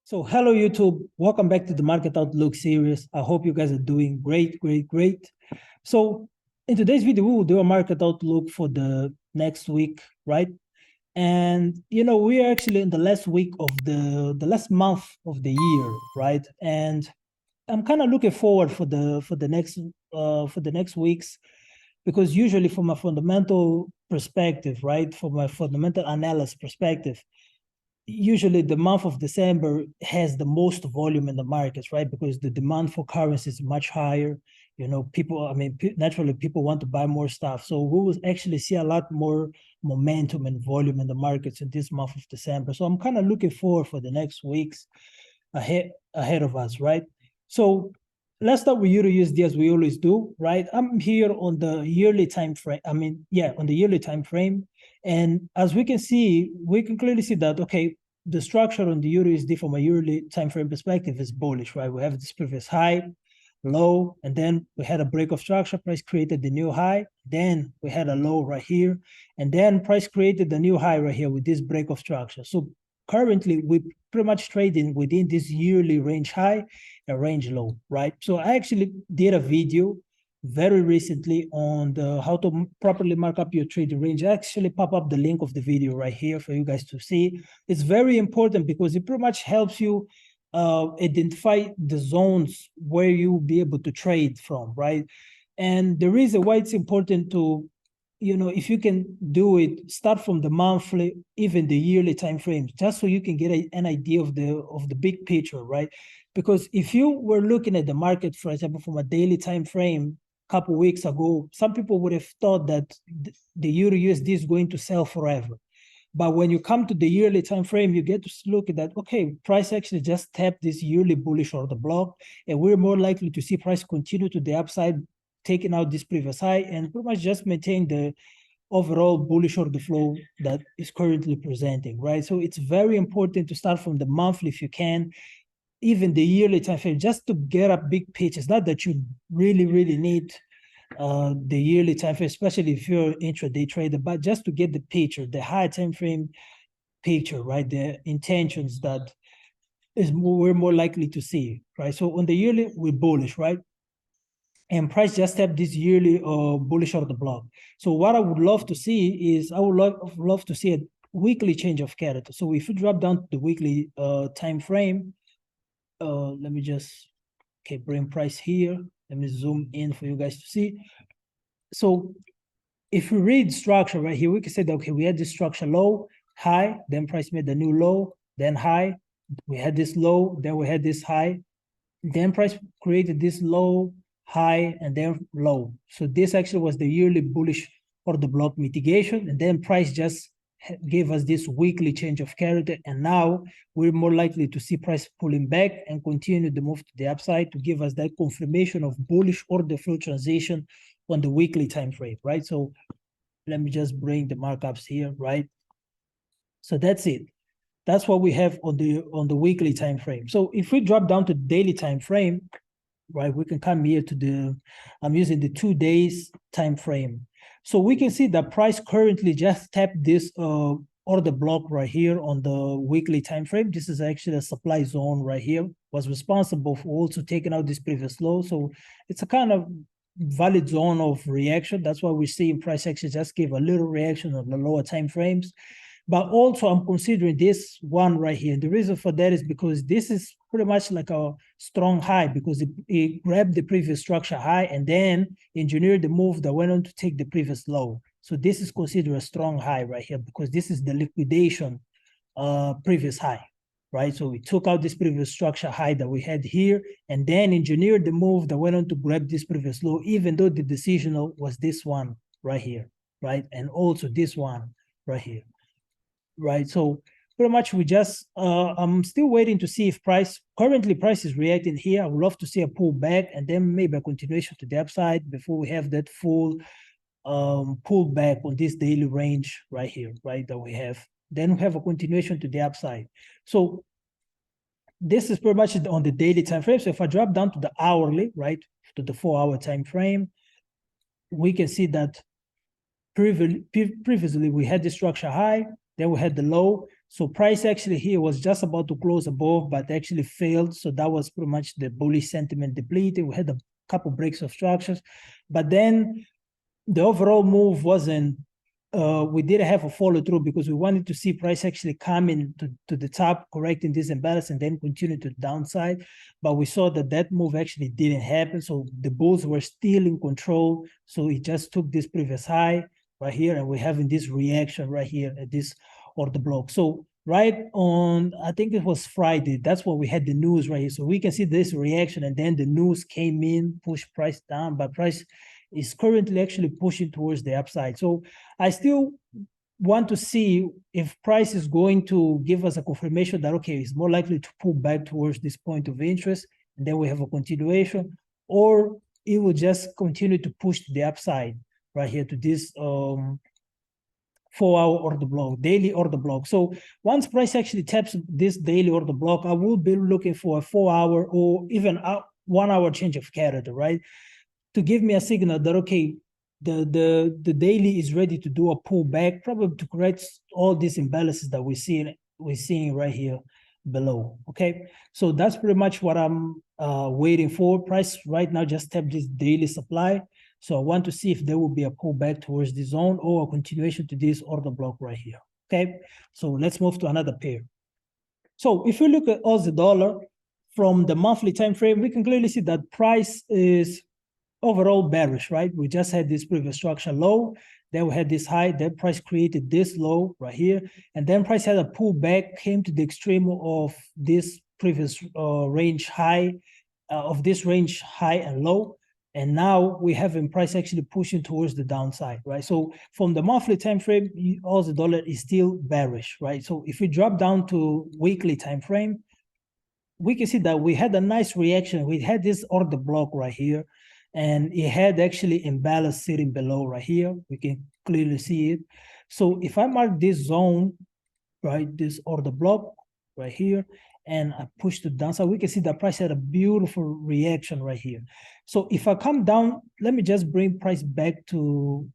So hello YouTube, welcome back to the Market Outlook series. I hope you guys are doing great. So in today's video, we will do a market outlook for the next week, right? And we are actually in the last week of the last month of the year, right? And I'm kind of looking forward for the next weeks, because usually from a fundamental perspective, right? From a fundamental analysis perspective, usually the month of December has the most volume in the markets, right? Because the demand for currency is much higher. Naturally people want to buy more stuff. So we will actually see a lot more momentum and volume in the markets in this month of December. So I'm kind of looking forward for the next weeks ahead of us, right? So let's start with EUR-USD as we always do, right? I'm here on the yearly time frame. On the yearly time frame. And as we can see, we can clearly see that, okay, the structure on the EUR-USD from a yearly time frame perspective is bullish, right? We have this previous high, low, and then we had a break of structure, price created the new high, then we had a low right here, and then price created the new high right here with this break of structure. So currently we pretty much trading within this yearly range high and range low, right? So I actually did a video very recently on the how to properly mark up your trading range. I actually pop up the link of the video right here for you guys to see. It's very important because it pretty much helps you identify the zones where you'll be able to trade from, right? And the reason why it's important to, if you can do it, start from the monthly, even the yearly time frames, just so you can get an idea of the big picture, right? Because if you were looking at the market, for example, from a daily time frame, couple of weeks ago, some people would have thought that the EUR-USD is going to sell forever. But when you come to the yearly time frame, you get to look at that, okay, price actually just tapped this yearly bullish order block, and we're more likely to see price continue to the upside, taking out this previous high, and pretty much just maintain the overall bullish order flow that is currently presenting, right? So it's very important to start from the monthly if you can, even the yearly time frame, just to get a big picture. It's not that you really need the yearly time frame, especially if you're an intraday trader, but just to get the picture, the high time frame picture, right? The intentions that we're more likely to see, right? So on the yearly, we're bullish, right? And price just tapped this yearly bullish order block. So what I would love to see is, I would love to see a weekly change of character. So if you drop down to the weekly time frame, let me just bring price here. Let me zoom in for you guys to see. So if we read structure right here, we can say that, okay, we had this structure low, high, then price made the new low, then high, we had this low, then we had this high, then price created this low, high, and then low. So this actually was the yearly bullish order block mitigation, and then price just gave us this weekly change of character, and now we're more likely to see price pulling back and continue the move to the upside to give us that confirmation of bullish order flow transition on the weekly time frame, right? So let me just bring the markups here, right? So that's it. That's what we have on the weekly time frame. So if we drop down to daily time frame, right, we can come here to I'm using the 2 days time frame. So we can see that price currently just tapped this order block right here on the weekly time frame. This is actually a supply zone right here, was responsible for also taking out this previous low. So it's a kind of valid zone of reaction. That's why we're seeing price actually just give a little reaction on the lower time frames. But also I'm considering this one right here. The reason for that is because this is pretty much like a strong high, because it grabbed the previous structure high and then engineered the move that went on to take the previous low. So this is considered a strong high right here, because this is the liquidation previous high, right? So we took out this previous structure high that we had here and then engineered the move that went on to grab this previous low, even though the decisional was this one right here, right? And also this one right here. Right, so pretty much we just I'm still waiting to see if currently price is reacting here. I would love to see a pullback and then maybe a continuation to the upside before we have that full pullback on this daily range right here, right, that we have. Then we have a continuation to the upside. So this is pretty much on the daily time frame. So if I drop down to the hourly, right, to the 4-hour time frame, we can see that previously we had the structure high, then we had the low, So price actually here was just about to close above, but actually failed. So that was pretty much the bullish sentiment depleted. We had a couple breaks of structures, but then the overall move wasn't, we didn't have a follow through because we wanted to see price actually coming to the top, correcting this imbalance and then continue to the downside. But we saw that that move actually didn't happen. So the bulls were still in control. So it just took this previous high right here, and we're having this reaction right here at this order block. So right on, I think it was Friday, that's when we had the news right here. So we can see this reaction, and then the news came in, pushed price down, but price is currently actually pushing towards the upside. So I still want to see if price is going to give us a confirmation that, okay, it's more likely to pull back towards this point of interest, and then we have a continuation, or it will just continue to push to the upside right here to this 4-hour order block, daily order block. So once price actually taps this daily order block, I will be looking for a 4-hour or even a 1-hour change of character, right? To give me a signal that, okay, the daily is ready to do a pullback, probably to correct all these imbalances that we're seeing right here below. Okay, so that's pretty much what I'm waiting for. Price right now just tapped this daily supply, so I want to see if there will be a pullback towards the zone or a continuation to this order block right here. Okay, so let's move to another pair. So if you look at Aussie dollar from the monthly time frame, we can clearly see that price is overall bearish, right? We just had this previous structure low, then we had this high, then price created this low right here, and then price had a pullback, came to the extreme of this previous range high, of this range high and low, and now we have in price actually pushing towards the downside, right? So from the monthly time frame, Aussie dollar is still bearish, right? So if we drop down to weekly time frame, we can see that we had a nice reaction. We had this order block right here, and it had actually imbalance sitting below right here. We can clearly see it. So if I mark this zone, right, this order block right here, and I push to the downside, we can see that price had a beautiful reaction right here. So if I come down, let me just bring price back to,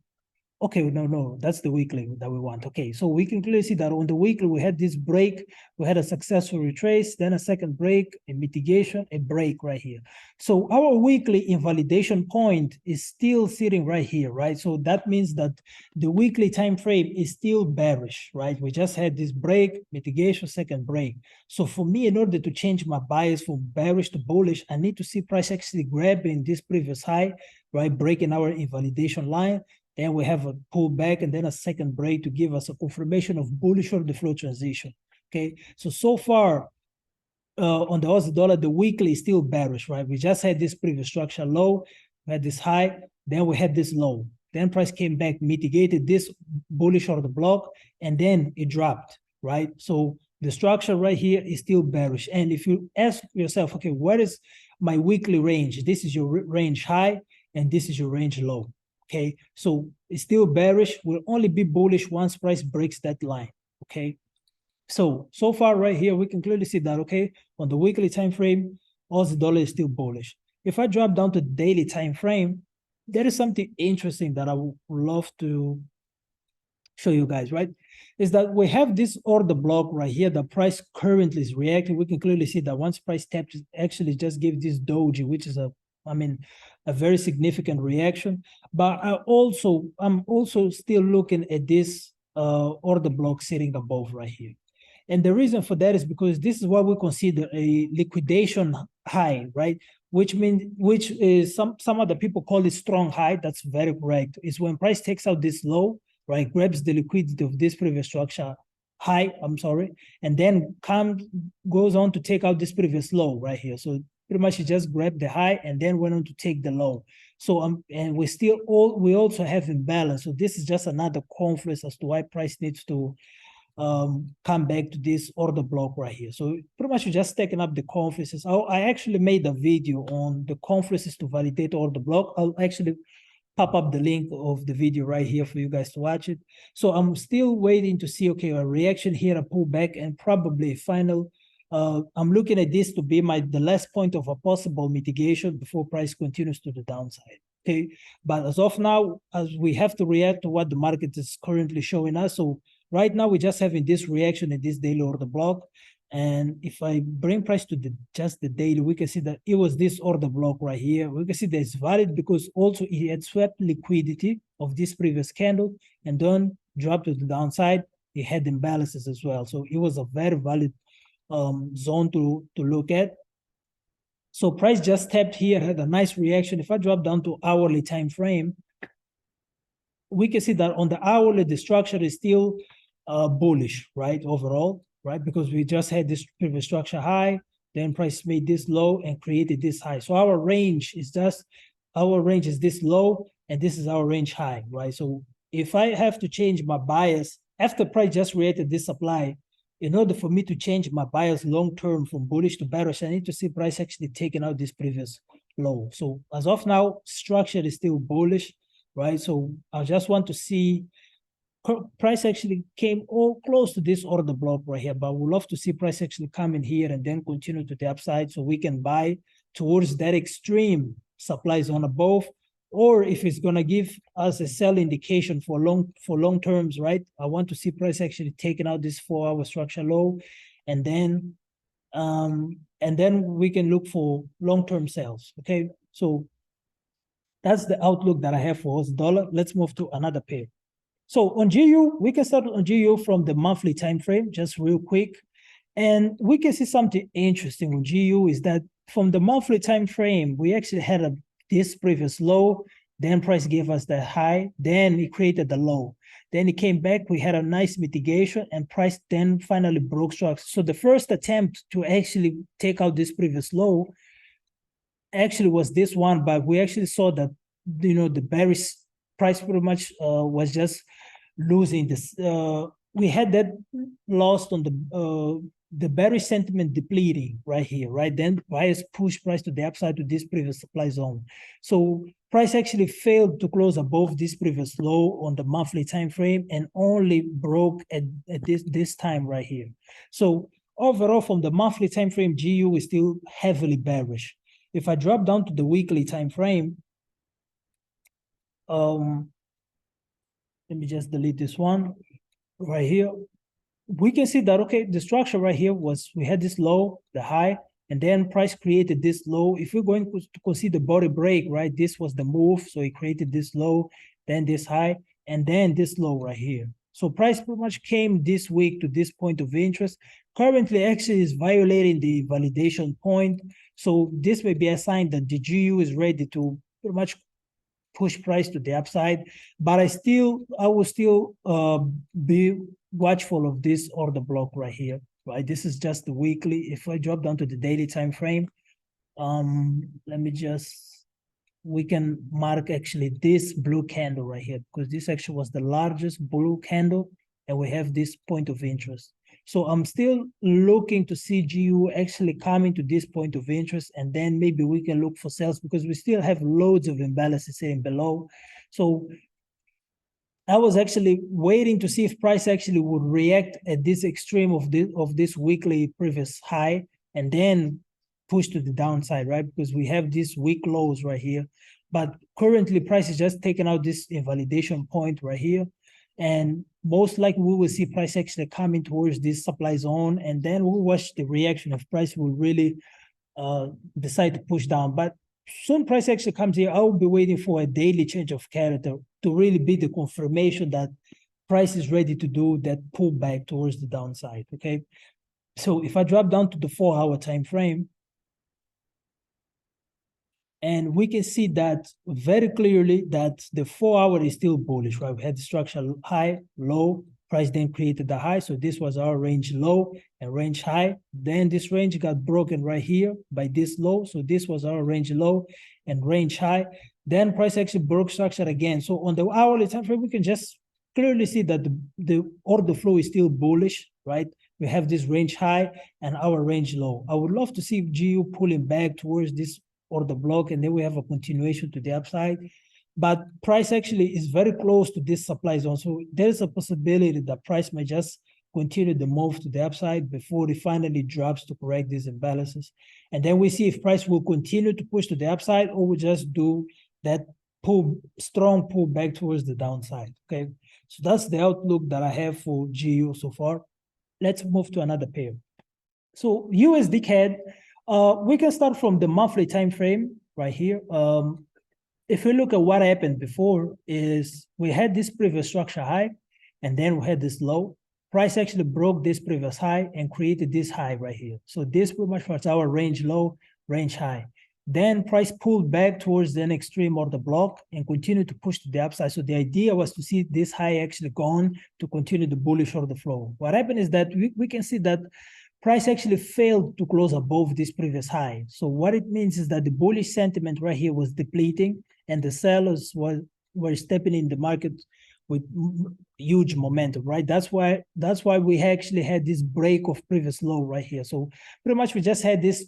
okay, no, that's the weekly that we want. Okay, so we can clearly see that on the weekly, we had this break, we had a successful retrace, then a second break, a mitigation, a break right here. So our weekly invalidation point is still sitting right here, right? So that means that the weekly time frame is still bearish, right? We just had this break, mitigation, second break. So for me, in order to change my bias from bearish to bullish, I need to see price actually grabbing this previous high, right? Breaking our invalidation line. Then we have a pullback and then a second break to give us a confirmation of bullish or the flow transition. Okay, so far on the Aussie dollar, the weekly is still bearish, right? We just had this previous structure low, we had this high, then we had this low. Then price came back, mitigated this bullish order block, and then it dropped, right? So the structure right here is still bearish. And if you ask yourself, okay, what is my weekly range? This is your range high, and this is your range low. Okay, so it's still bearish, will only be bullish once price breaks that line. Okay, so far right here, we can clearly see that, okay, on the weekly time frame, Aussie dollar is still bullish. If I drop down to the daily time frame, there is something interesting that I would love to show you guys, right? Is that we have this order block right here. The price currently is reacting. We can clearly see that once price taps, actually just give this doji, which is a very significant reaction. But I'm also still looking at this order block sitting above right here. And the reason for that is because this is what we consider a liquidation high, right? Which is some other people call it strong high. That's very correct. It's when price takes out this low, right? Grabs the liquidity of this previous structure high, and then goes on to take out this previous low right here. So pretty much he just grabbed the high and then went on to take the low. So and we also have imbalance. So this is just another confluence as to why price needs to come back to this order block right here. So pretty much you're just taking up the confluences. I actually made a video on the confluences to validate order block. I'll actually pop up the link of the video right here for you guys to watch it. So I'm still waiting to see, okay, a reaction here, a pullback, and probably a final. I'm looking at this to be the last point of a possible mitigation before price continues to the downside. Okay, but as of now, as we have to react to what the market is currently showing us, so right now we're just having this reaction in this daily order block. And if I bring price to just the daily, we can see that it was this order block right here. We can see that it's valid because also it had swept liquidity of this previous candle and then dropped to the downside. It had imbalances as well. So it was a very valid zone to look at. So price just tapped here, had a nice reaction. If I drop down to hourly time frame, we can see that on the hourly, the structure is still bullish, right, overall, right? Because we just had this previous structure high, then price made this low and created this high. So our range is this low, and this is our range high, right? So if I have to change my bias, after price just created this supply, in order for me to change my bias long-term from bullish to bearish, I need to see price actually taking out this previous low. So as of now, structure is still bullish, right? So I just want to see price actually came all close to this order block right here, but we'd love to see price actually come in here and then continue to the upside so we can buy towards that extreme supply zone above, or if it's going to give us a sell indication for long terms, right? I want to see price actually taking out this 4-hour structure low, and then we can look for long-term sales. Okay, so that's the outlook that I have for US dollar. Let's move to another pair. So on GU, we can start on GU from the monthly time frame, just real quick. And we can see something interesting on GU is that from the monthly time frame, we actually had this previous low, then price gave us the high, then it created the low. Then it came back, we had a nice mitigation, and price then finally broke structure. So the first attempt to actually take out this previous low actually was this one, but we actually saw that, you know, the bearish price pretty much was just losing this. We had that lost on the bearish sentiment depleting right here, right? Then buyers push price to the upside to this previous supply zone. So price actually failed to close above this previous low on the monthly time frame and only broke at this time right here. So overall, from the monthly time frame, GU is still heavily bearish. If I drop down to the weekly time frame, let me just delete this one right here. We can see that, okay, the structure right here was, we had this low, the high, and then price created this low. If we're going to consider body break, right, this was the move. So it created this low, then this high, and then this low right here. So price pretty much came this week to this point of interest. Currently, actually is violating the validation point. So this may be a sign that the GU is ready to pretty much push price to the upside. But I will still be watchful of this order block right here, right? This is just the weekly. If I drop down to the daily time frame, let me just, we can mark actually this blue candle right here, because this actually was the largest blue candle, and we have this point of interest. So I'm still looking to see GU actually coming to this point of interest, and then maybe we can look for sales because we still have loads of imbalances sitting below. So I was actually waiting to see if price actually would react at this extreme of this weekly previous high and then push to the downside, right? Because we have these weak lows right here. But currently price is just taking out this invalidation point right here. And most likely we will see price actually coming towards this supply zone, and then we'll watch the reaction if price will really decide to push down. But soon price actually comes here, I will be waiting for a daily change of character to really be the confirmation that price is ready to do that pullback towards the downside, okay? So if I drop down to the 4-hour time frame, and we can see that very clearly that the 4-hour is still bullish, right? We had the structure high, low, price then created the high. So this was our range low and range high. Then this range got broken right here by this low. So this was our range low and range high. Then price actually broke structure again. So on the hourly time frame, we can just clearly see that the order flow is still bullish, right? We have this range high and our range low. I would love to see GU pulling back towards this order block, and then we have a continuation to the upside. But price actually is very close to this supply zone. So there's a possibility that price may just continue the move to the upside before it finally drops to correct these imbalances. And then we see if price will continue to push to the upside or will just do that strong pull back towards the downside, okay? So that's the outlook that I have for GU so far. Let's move to another pair. So USD-CAD, we can start from the monthly time frame right here. If we look at what happened before, is we had this previous structure high, and then we had this low. Price actually broke this previous high and created this high right here. So this pretty much was our range low, range high. Then price pulled back towards the extreme order block and continued to push to the upside. So the idea was to see this high actually gone to continue the bullish order flow. What happened is that we can see that price actually failed to close above this previous high. So what it means is that the bullish sentiment right here was depleting, and the sellers were stepping in the market with huge momentum, right? That's why we actually had this break of previous low right here. So pretty much we just had this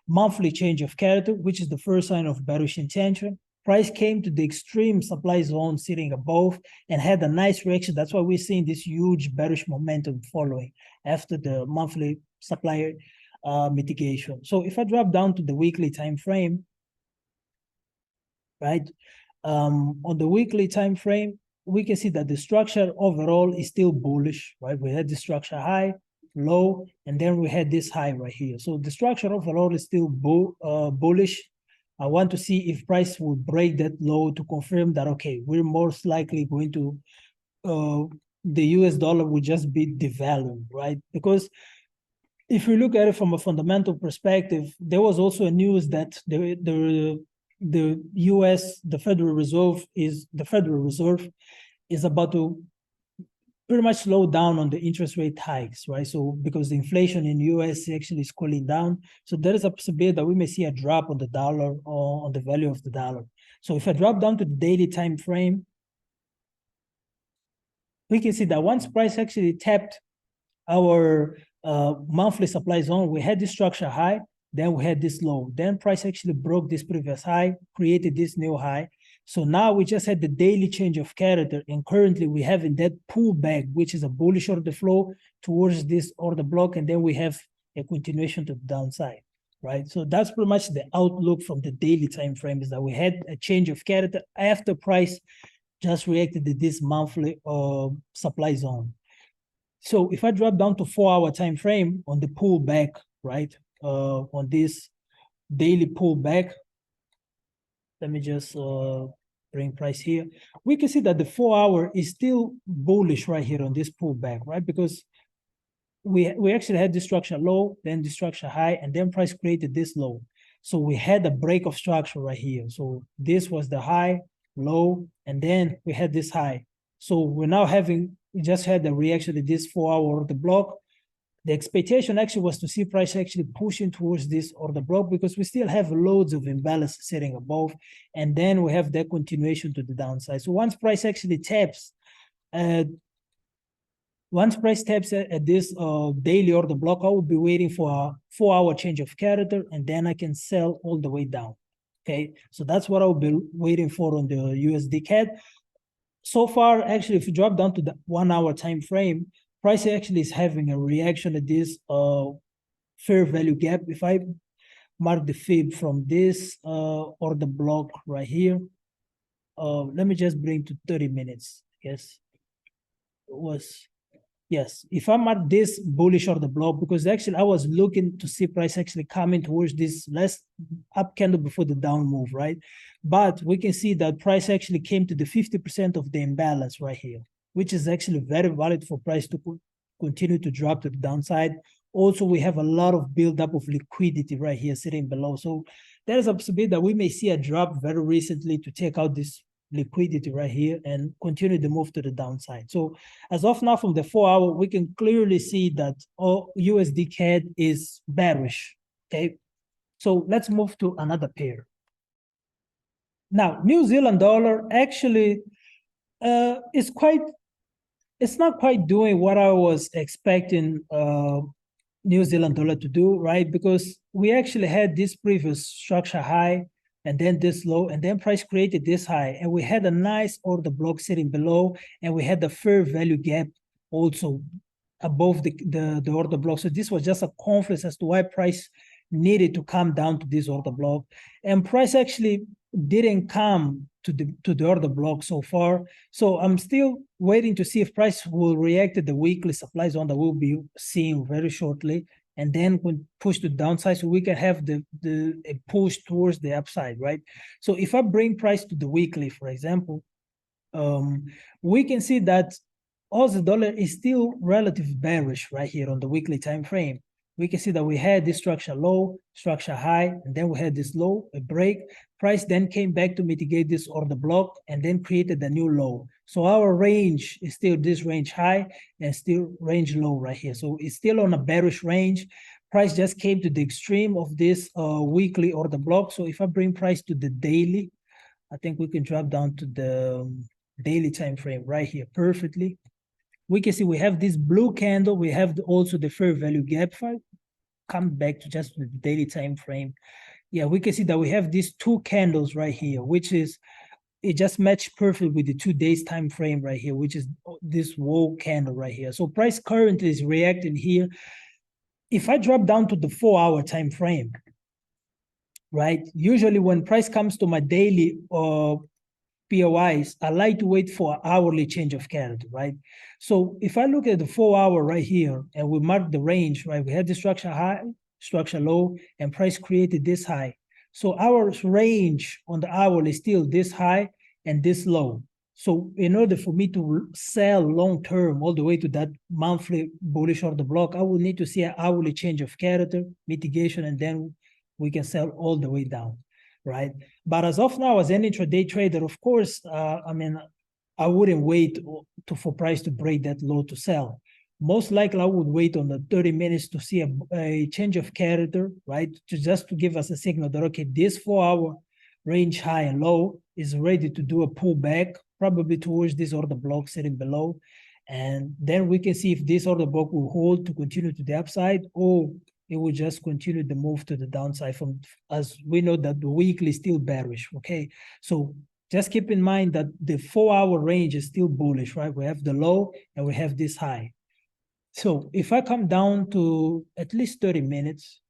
monthly change of character, which is the first sign of bearish intention. Price came to the extreme supply zone sitting above and had a nice reaction. That's why we're seeing this huge bearish momentum following after the monthly supply mitigation. So if I drop down to the weekly time frame, right? On the weekly time frame, we can see that the structure overall is still bullish, right? We had the structure high, low, and then we had this high right here. So the structure overall is still bullish. I want to see if price will break that low to confirm that, okay, we're most likely going to, the US dollar will just be devaluing, right? Because if we look at it from a fundamental perspective, there was also a news that the US, the Federal Reserve is about to pretty much slow down on the interest rate hikes, right? So because the inflation in the US actually is cooling down, so there is a possibility that we may see a drop on the dollar or on the value of the dollar. So if I drop down to the daily time frame, we can see that once price actually tapped our monthly supply zone, we had this structure high, then we had this low. Then price actually broke this previous high, created this new high. So now we just had the daily change of character, and currently we have in that pullback, which is a bullish order flow towards this order block, and then we have a continuation to the downside, right? So that's pretty much the outlook from the daily time frame, is that we had a change of character after price just reacted to this monthly supply zone. So if I drop down to 4-hour time frame on the pullback, right, on this daily pullback, let me just bring price here. We can see that the 4-hour is still bullish right here on this pullback, right? Because we actually had this structure low, then the structure high, and then price created this low. So we had a break of structure right here. So this was the high, low, and then we had this high. So we're now having, we just had the reaction to this 4-hour order block. The expectation actually was to see price actually pushing towards this order block, because we still have loads of imbalance sitting above, and then we have that continuation to the downside. So once price actually taps, at this daily order block, I will be waiting for a 4-hour change of character, and then I can sell all the way down. Okay, so that's what I'll be waiting for on the USD-CAD. So far, actually, if you drop down to the 1-hour time frame, price actually is having a reaction at this fair value gap. If I mark the fib from this order block right here, let me just bring to 30 minutes. Yes, it was, yes. If I mark this bullish order block, because actually I was looking to see price actually coming towards this last up candle before the down move, right? But we can see that price actually came to the 50% of the imbalance right here, which is actually very valid for price to continue to drop to the downside. Also, we have a lot of buildup of liquidity right here sitting below. So there is a possibility that we may see a drop very recently to take out this liquidity right here and continue the move to the downside. So as of now, from the 4-hour, we can clearly see that USD-CAD is bearish, okay? So let's move to another pair. Now, New Zealand dollar actually it's not quite doing what I was expecting New Zealand dollar to do, right? Because we actually had this previous structure high, and then this low, and then price created this high, and we had a nice order block sitting below, and we had the fair value gap also above the order block. So this was just a confluence as to why price needed to come down to this order block, and price actually didn't come to the order block so far. So I'm still waiting to see if price will react to the weekly supply zone that we'll be seeing very shortly, and then when push to the downside, so we can have a push towards the upside, right? So if I bring price to the weekly, for example, we can see that Aussie dollar is still relatively bearish right here on the weekly time frame. We can see that we had this structure low, structure high, and then we had this low, a break. Price then came back to mitigate this order block and then created a new low. So our range is still this range high and still range low right here. So it's still on a bearish range. Price just came to the extreme of this weekly order block. So if I bring price to the daily, I think we can drop down to the daily time frame right here perfectly. We can see we have this blue candle. We have also the fair value gap. If I come back to just the daily time frame, yeah, we can see that we have these two candles right here, which is, it just matched perfect with the 2 days time frame right here, which is this wall candle right here. So price currently is reacting here. If I drop down to the 4-hour time frame, right, usually when price comes to my daily POIs, I like to wait for an hourly change of character, right? So if I look at the 4-hour right here and we mark the range, right, we had the structure high, structure low, and price created this high. So our range on the hourly is still this high and this low. So in order for me to sell long-term all the way to that monthly bullish order block, I will need to see an hourly change of character, mitigation, and then we can sell all the way down, right? But as of now, as an intraday trader, of course, I mean, I wouldn't wait for price to break that low to sell. Most likely, I would wait on the 30 minutes to see a change of character, right? Just to give us a signal that, okay, this 4-hour range high and low is ready to do a pullback, probably towards this order block sitting below. And then we can see if this order block will hold to continue to the upside, or it will just continue the move to the downside, from, as we know that the weekly is still bearish, okay? So just keep in mind that the 4-hour range is still bullish, right? We have the low and we have this high. So if I come down to at least 30 minutes,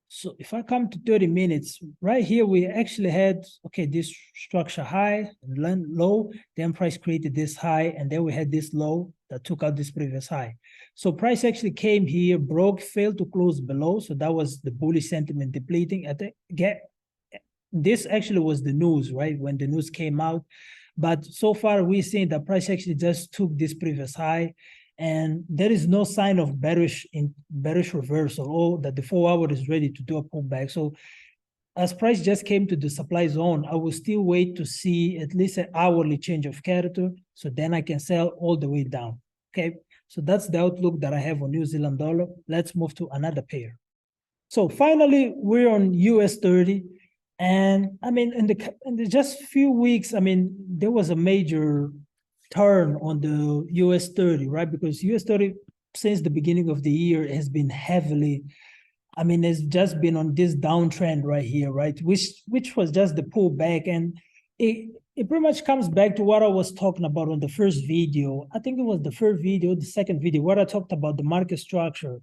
so if I come to 30 minutes, right here, we actually had, okay, this structure high and low, then price created this high, and then we had this low that took out this previous high. So price actually came here, broke, failed to close below. So that was the bullish sentiment depleting. This actually was the news, right? When the news came out. But so far, we're seeing that price actually just took this previous high, and there is no sign of bearish reversal, or that the 4-hour is ready to do a pullback. So as price just came to the supply zone, I will still wait to see at least an hourly change of character, so then I can sell all the way down. Okay, so that's the outlook that I have on New Zealand dollar. Let's move to another pair. So finally, we're on US30. And I mean, in the just few weeks, I mean, there was a major turn on the US30, right? Because US30, since the beginning of the year, has been heavily, I mean, it's just been on this downtrend right here, right? Which was just the pullback. And it pretty much comes back to what I was talking about on the first video. I think it was the first video, the second video, where I talked about the market structure,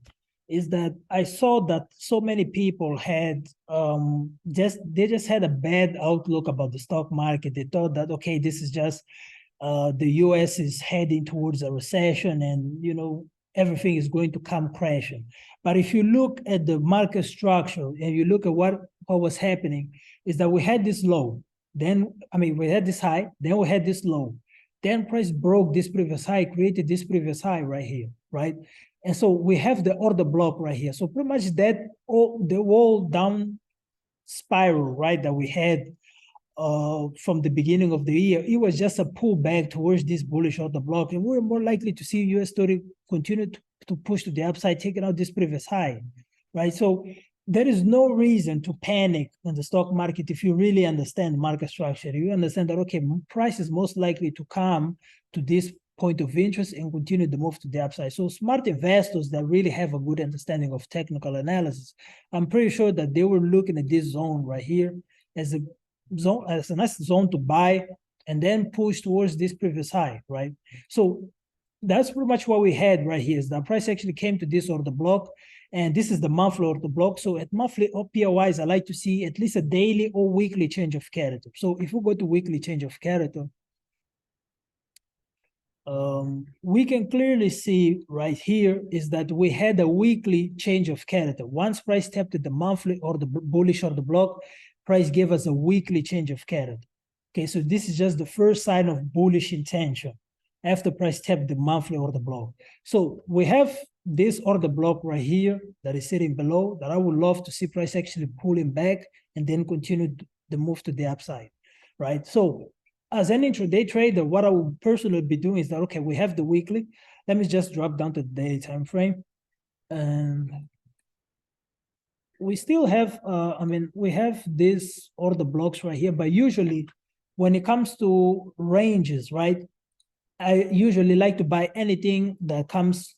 is that I saw that so many people had they just had a bad outlook about the stock market. They thought that, okay, this is just the US is heading towards a recession, and everything is going to come crashing. But if you look at the market structure and you look at what was happening, is that we had this low, then we had this high, then we had this low, then price broke this previous high, created this previous high right here, right? And so we have the order block right here. So pretty much the whole down spiral, right, that we had from the beginning of the year, it was just a pullback towards this bullish order block. And we're more likely to see US30 continue to push to the upside, taking out this previous high, right? So there is no reason to panic in the stock market if you really understand market structure. You understand that, okay, price is most likely to come to this point of interest and continue the move to the upside. So smart investors that really have a good understanding of technical analysis, I'm pretty sure that they were looking at this zone right here as a nice zone to buy and then push towards this previous high, right? So that's pretty much what we had right here, is that price actually came to this order block And this is the monthly order block. So at monthly POIs, I like to see at least a daily or weekly change of character. So if we go to weekly change of character, we can clearly see right here is that we had a weekly change of character. Once price tapped the monthly or the bullish or the block, price gave us a weekly change of character. Okay, so this is just the first sign of bullish intention after price tapped the monthly or the block. So we have this order block right here that is sitting below that I would love to see price actually pulling back and then continue the move to the upside, right? So as an intraday trader, what I would personally be doing is that, okay, we have the weekly. Let me just drop down to the daily time frame. And we still have, we have these order blocks right here, but usually when it comes to ranges, right, I usually like to buy anything that comes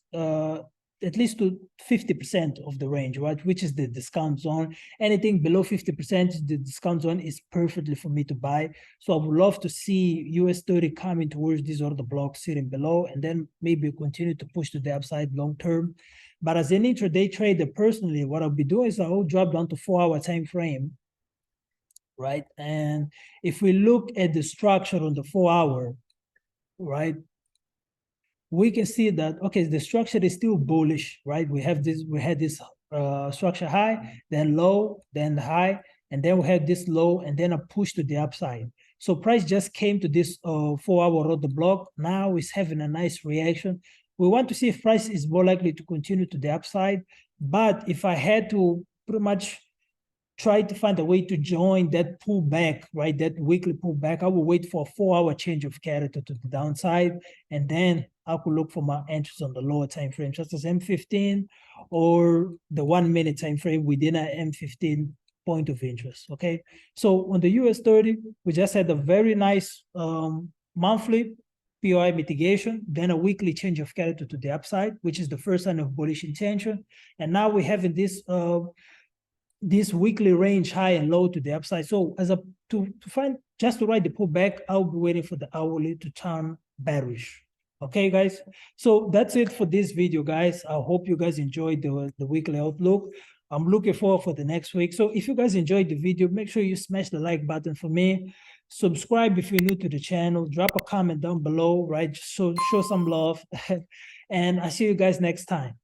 at least to 50% of the range, right, which is the discount zone. Anything below 50%, the discount zone is perfectly for me to buy. So I would love to see US30 coming towards these order blocks sitting below, and then maybe continue to push to the upside long term. But as an intraday trader, personally, what I'll be doing is I'll drop down to 4-hour time frame, right? And if we look at the structure on the 4-hour, right, we can see that, okay, the structure is still bullish, right? We had this structure high, then low, then high, and then we had this low, and then a push to the upside. So price just came to this 4-hour order block. Now it's having a nice reaction. We want to see if price is more likely to continue to the upside. But if I had to pretty much try to find a way to join that pullback, right, that weekly pullback, I will wait for a 4-hour change of character to the downside, and then I could look for my entries on the lower time frame, such as M15 or the 1 minute time frame within an M15 point of interest. Okay, so on the US30, we just had a very nice monthly POI mitigation, then a weekly change of character to the upside, which is the first sign of bullish intention, and now we're having this weekly range high and low to the upside. So to find just to ride the pullback, I'll be waiting for the hourly to turn bearish. Okay, guys. So that's it for this video, guys. I hope you guys enjoyed the weekly outlook. I'm looking forward for the next week. So if you guys enjoyed the video, make sure you smash the like button for me. Subscribe if you're new to the channel. Drop a comment down below, right? So show some love. And I'll see you guys next time.